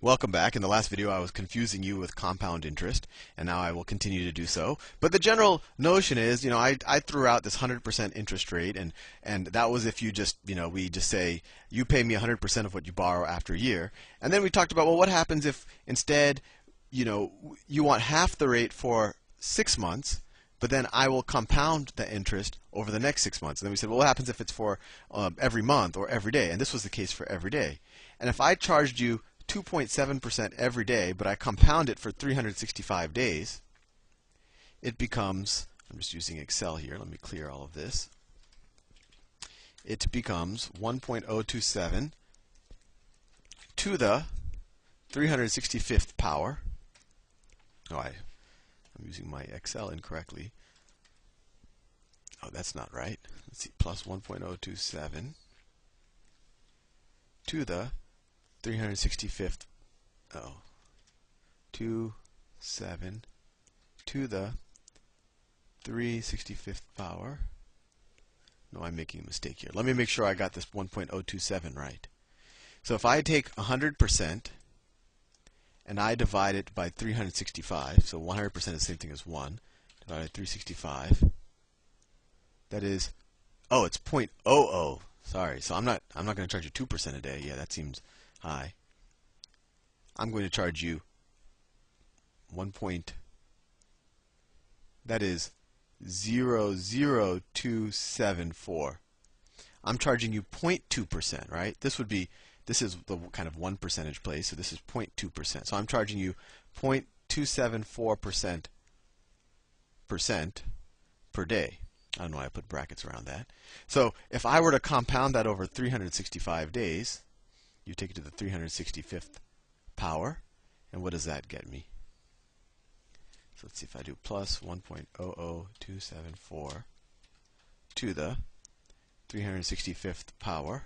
Welcome back. In the last video I was confusing you with compound interest, and now I will continue to do so. But the general notion is, I threw out this 100% interest rate, and that was if you just, we just say, you pay me 100% of what you borrow after a year. And then we talked about, well, what happens if instead, you want half the rate for 6 months, but then I will compound the interest over the next 6 months. And then we said, well, what happens if it's for every month or every day? And this was the case for every day. And if I charged you 2.7% every day, but I compound it for 365 days, it becomes, I'm just using Excel here, let me clear all of this. It becomes 1.027 to the 365th power. Oh, I'm using my Excel incorrectly. Oh, that's not right. Let's see, plus 1.027 to the 365th, 27 to the 365th power. No, I'm making a mistake here. Let me make sure I got this 1.027 right. So if I take 100% and I divide it by 365, so 100% is the same thing as 1, divided by 365, that is, oh, it's 0.00. Sorry, so I'm not going to charge you 2% a day. Yeah, that seems high. I'm going to charge you that is 0.0274. I'm charging you 0.2%, right? This is the kind of 1 percentage place, so this is 0.2%. So I'm charging you 0.274% per day. I don't know why I put brackets around that. So if I were to compound that over 365 days, you take it to the 365th power, and what does that get me? So let's see if I do plus 1.00274 to the 365th power.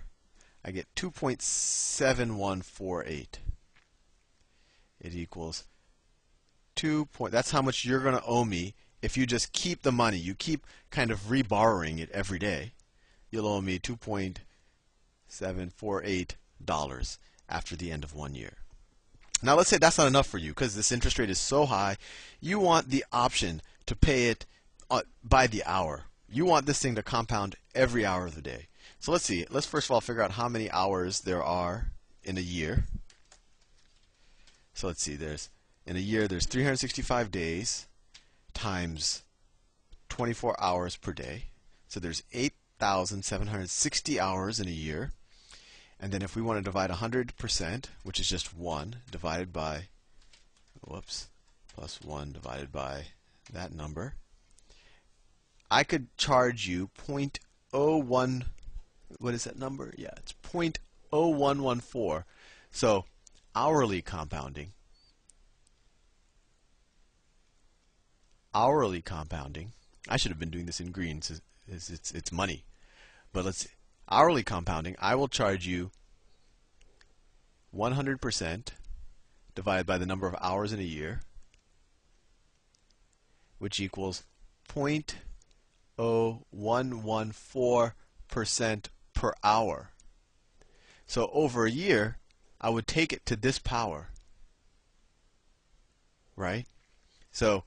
I get 2.7148. It equals 2. That's how much you're going to owe me if you just keep the money. You keep kind of reborrowing it every day. You'll owe me $2.748 after the end of 1 year. Now let's say that's not enough for you because this interest rate is so high. You want the option to pay it by the hour. You want this thing to compound every hour of the day. So let's see. Let's first of all figure out how many hours there are in a year. So let's see. In a year there's 365 days times 24 hours per day. So there's 8,760 hours in a year. And then if we want to divide 100%, which is just 1, divided by, plus 1 divided by that number, I could charge you 0.01, what is that number? Yeah, it's 0.0114. So hourly compounding, I should have been doing this in green, it's money. But let's see. Hourly compounding, I will charge you 100% divided by the number of hours in a year, which equals 0.0114% per hour. So over a year, I would take it to this power, right? So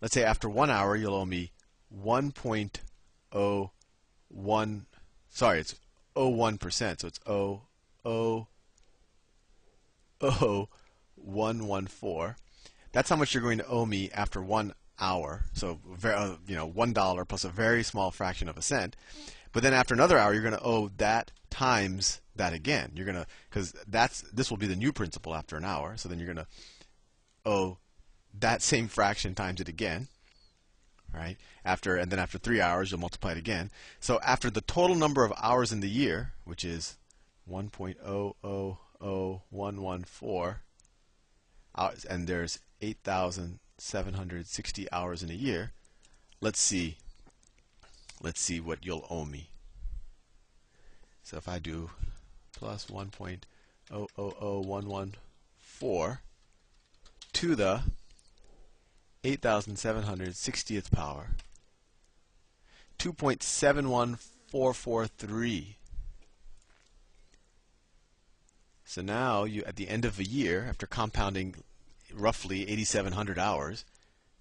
let's say after 1 hour, you'll owe me 1.01. Sorry, it's 0.01%, so it's 0.00114. That's how much you're going to owe me after 1 hour. So, $1 plus a very small fraction of a cent. But then after another hour, you're going to owe that times that again. You're going to, because this will be the new principal after an hour. So then you're going to owe that same fraction times it again. Right? And then after 3 hours, you'll multiply it again. So after the total number of hours in the year, which is 1.000114, and there's 8,760 hours in a year, let's see what you'll owe me. So if I do plus 1.000114 to the 8,760th power, 2.71443. So now you, at the end of a year, after compounding roughly 8,700 hours,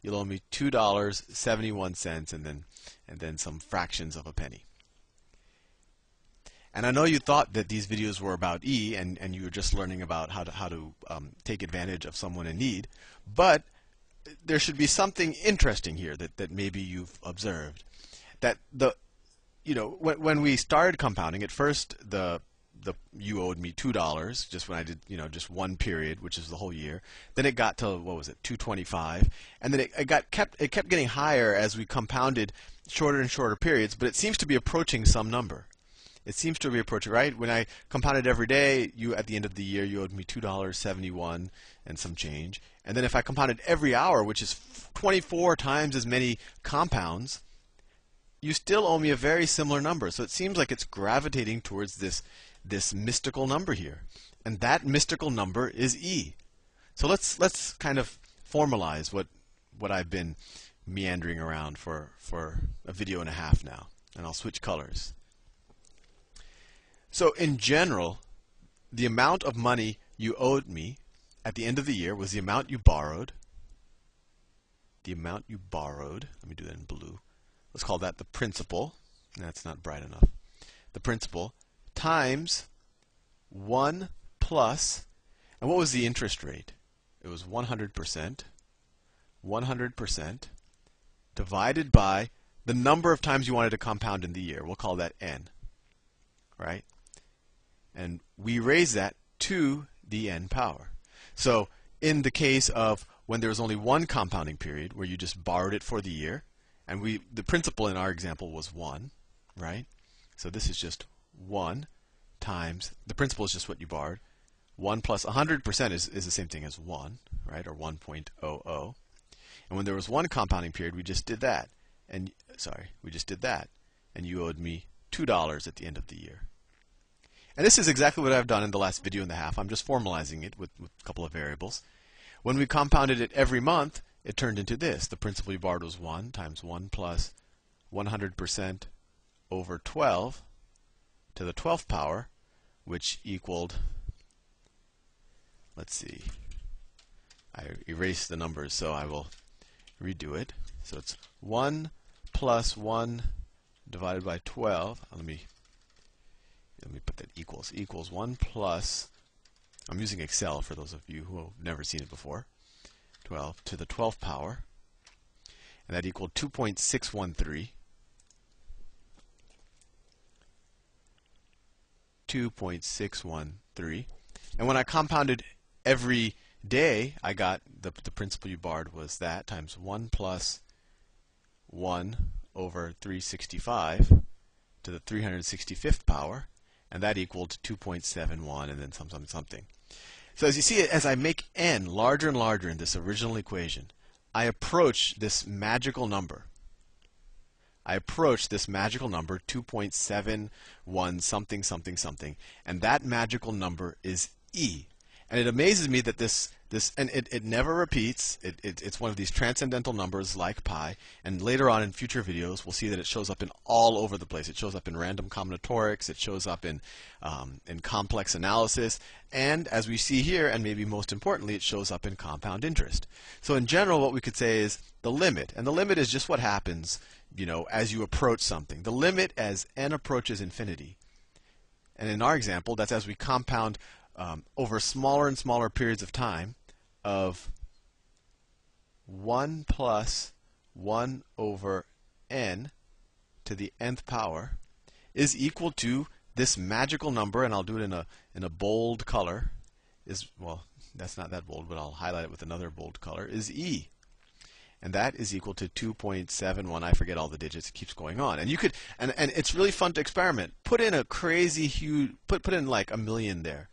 you'll owe me $2.71 and then some fractions of a penny. And I know you thought that these videos were about E and you were just learning about how to take advantage of someone in need, but there should be something interesting here that maybe you've observed. That when we started compounding, at first you owed me $2 just when I did just one period, which is the whole year. Then it got to, what was it, $2.25, and then it kept getting higher as we compounded shorter and shorter periods. But it seems to be approaching some number. It seems to be approaching, right? When I compounded every day, at the end of the year, you owed me $2.71 and some change. And then if I compounded every hour, which is 24 times as many compounds, you still owe me a very similar number. So it seems like it's gravitating towards this mystical number here. And that mystical number is E. So let's kind of formalize what I've been meandering around for a video and a half now. And I'll switch colors. So in general, the amount of money you owed me at the end of the year was the amount you borrowed. The amount you borrowed. Let me do that in blue. Let's call that the principal. That's not bright enough. The principal times 1 plus, and what was the interest rate? It was 100%. 100% divided by the number of times you wanted to compound in the year. We'll call that n. Right? And we raise that to the n power. So in the case of when there was only one compounding period where you just borrowed it for the year, and the principal in our example was 1, right? So this is just 1 times, the principal is just what you borrowed. 1 plus 100% is the same thing as 1, right? Or 1.00. And when there was one compounding period, we just did that. And we just did that. And you owed me $2 at the end of the year. And this is exactly what I've done in the last video and a half. I'm just formalizing it with a couple of variables. When we compounded it every month, it turned into this. The principal you borrowed was 1 times 1 plus 100% over 12 to the 12th power, which equaled, let's see, I erased the numbers, so I will redo it. So it's 1 plus 1 divided by 12. Let me put that equals 1 plus, I'm using Excel for those of you who have never seen it before, 12 to the 12th power, and that equaled 2.613. 2.613. And when I compounded every day, I got the principal you borrowed was that times 1 plus 1 over 365 to the 365th power, and that equaled 2.71 and then something. So as you see, as I make n larger and larger in this original equation, I approach this magical number. I approach this magical number 2.71 something, and that magical number is E. And it amazes me that this and it never repeats. It's one of these transcendental numbers like pi, and later on in future videos we'll see that it shows up in all over the place. It shows up in random combinatorics, it shows up in complex analysis, and as we see here, and maybe most importantly, it shows up in compound interest. So in general, what we could say is the limit, and the limit is just what happens, as you approach something. The limit as n approaches infinity. And in our example, that's as we compound over smaller and smaller periods of time of 1 plus 1 over n to the nth power is equal to this magical number, and I'll do it in a bold color. Well, that's not that bold, but I'll highlight it with another bold color, is E. And that is equal to 2.71. I forget all the digits. It keeps going on. And you could, and it's really fun to experiment. Put in a crazy huge, put in like 1 million there.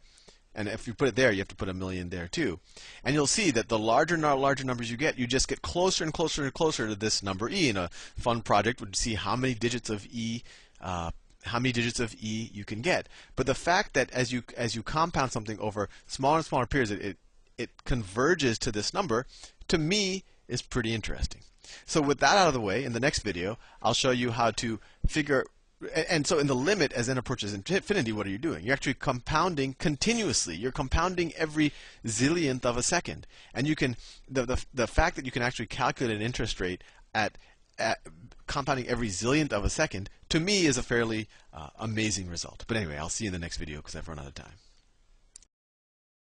And if you put it there, you have to put 1 million there too. And you'll see that the larger and larger numbers you just get closer and closer and closer to this number E. And a fun project would see how many digits of E you can get. But the fact that as you compound something over smaller and smaller periods, it converges to this number, to me, is pretty interesting. So with that out of the way, in the next video, I'll show you how to figure And so in the limit, as n approaches infinity, what are you doing? You're actually compounding continuously. You're compounding every zillionth of a second. And you can, the fact that you can actually calculate an interest rate at compounding every zillionth of a second, to me, is a fairly amazing result. But anyway, I'll see you in the next video because I've run out of time.